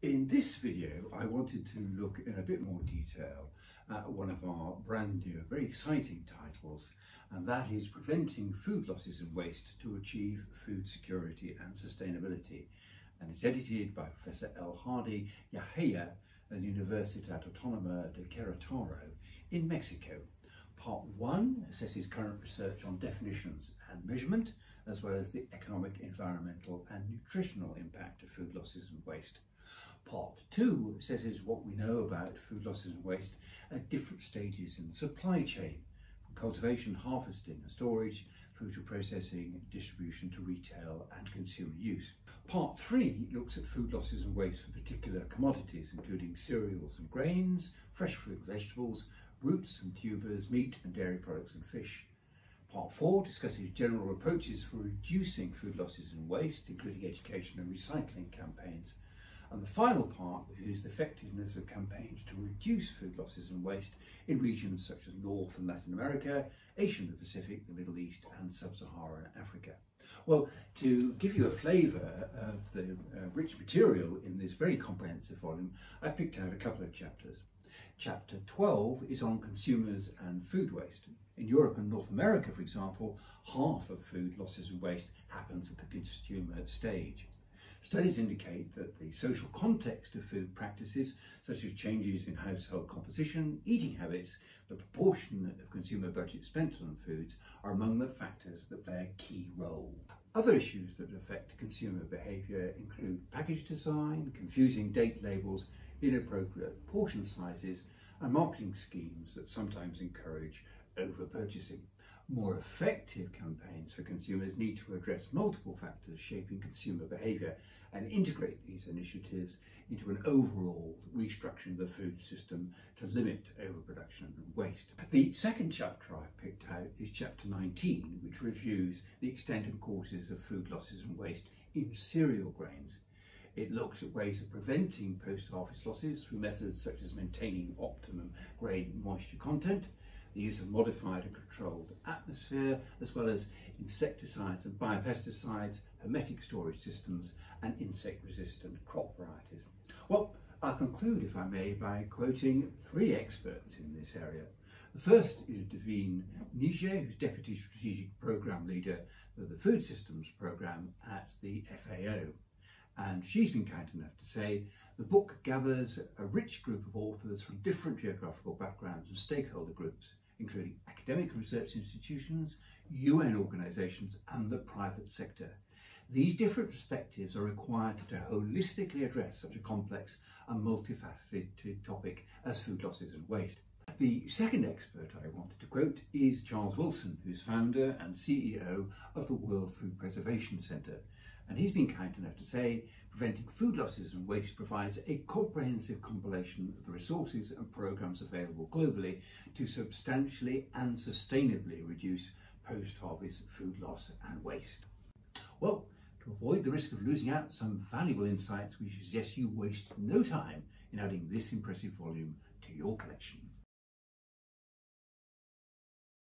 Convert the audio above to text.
In this video, I wanted to look in a bit more detail at one of our brand new, very exciting titles, and that is Preventing Food Losses and Waste to Achieve Food Security and Sustainability. And it's edited by Professor Elhadi Yahya at the Universidad Autónoma de Querétaro in Mexico. Part 1 assesses current research on definitions and measurement, as well as the economic, environmental and nutritional impact of food losses and waste. Part 2 assesses what we know about food losses and waste at different stages in the supply chain, from cultivation, harvesting and storage, through to processing, distribution to retail and consumer use. Part 3 looks at food losses and waste for particular commodities, including cereals and grains, fresh fruit and vegetables, roots and tubers, meat and dairy products and fish. Part 4 discusses general approaches for reducing food losses and waste, including education and recycling campaigns. And the final part reviews the effectiveness of campaigns to reduce food losses and waste in regions such as North and Latin America, Asia and the Pacific, the Middle East and Sub-Saharan Africa. Well, to give you a flavour of the rich material in this very comprehensive volume, I picked out a couple of chapters. Chapter 12 is on consumers and food waste. In Europe and North America, for example, half of food losses and waste happens at the consumer stage. Studies indicate that the social context of food practices, such as changes in household composition, eating habits, the proportion of consumer budget spent on foods, are among the factors that play a key role. Other issues that affect consumer behaviour include package design, confusing date labels, inappropriate portion sizes, and marketing schemes that sometimes encourage over-purchasing. More effective campaigns for consumers need to address multiple factors shaping consumer behaviour and integrate these initiatives into an overall restructuring of the food system to limit overproduction and waste. The second chapter I picked out is chapter 19, which reviews the extent and causes of food losses and waste in cereal grains. It looks at ways of preventing post-harvest losses through methods such as maintaining optimum grain moisture content, the use of modified and controlled atmosphere, as well as insecticides and biopesticides, hermetic storage systems, and insect-resistant crop varieties. Well, I'll conclude, if I may, by quoting 3 experts in this area. The first is Devine Niger, who's Deputy Strategic Programme Leader of the Food Systems Programme at the FAO. And she's been kind enough to say the book gathers a rich group of authors from different geographical backgrounds and stakeholder groups, including academic research institutions, UN organisations and the private sector. These different perspectives are required to holistically address such a complex and multifaceted topic as food losses and waste. The second expert I wanted to quote is Charles Wilson, who's founder and CEO of the World Food Preservation Centre. And he's been kind enough to say preventing food losses and waste provides a comprehensive compilation of the resources and programmes available globally to substantially and sustainably reduce post-harvest food loss and waste. Well, to avoid the risk of losing out some valuable insights, we suggest you waste no time in adding this impressive volume to your collection.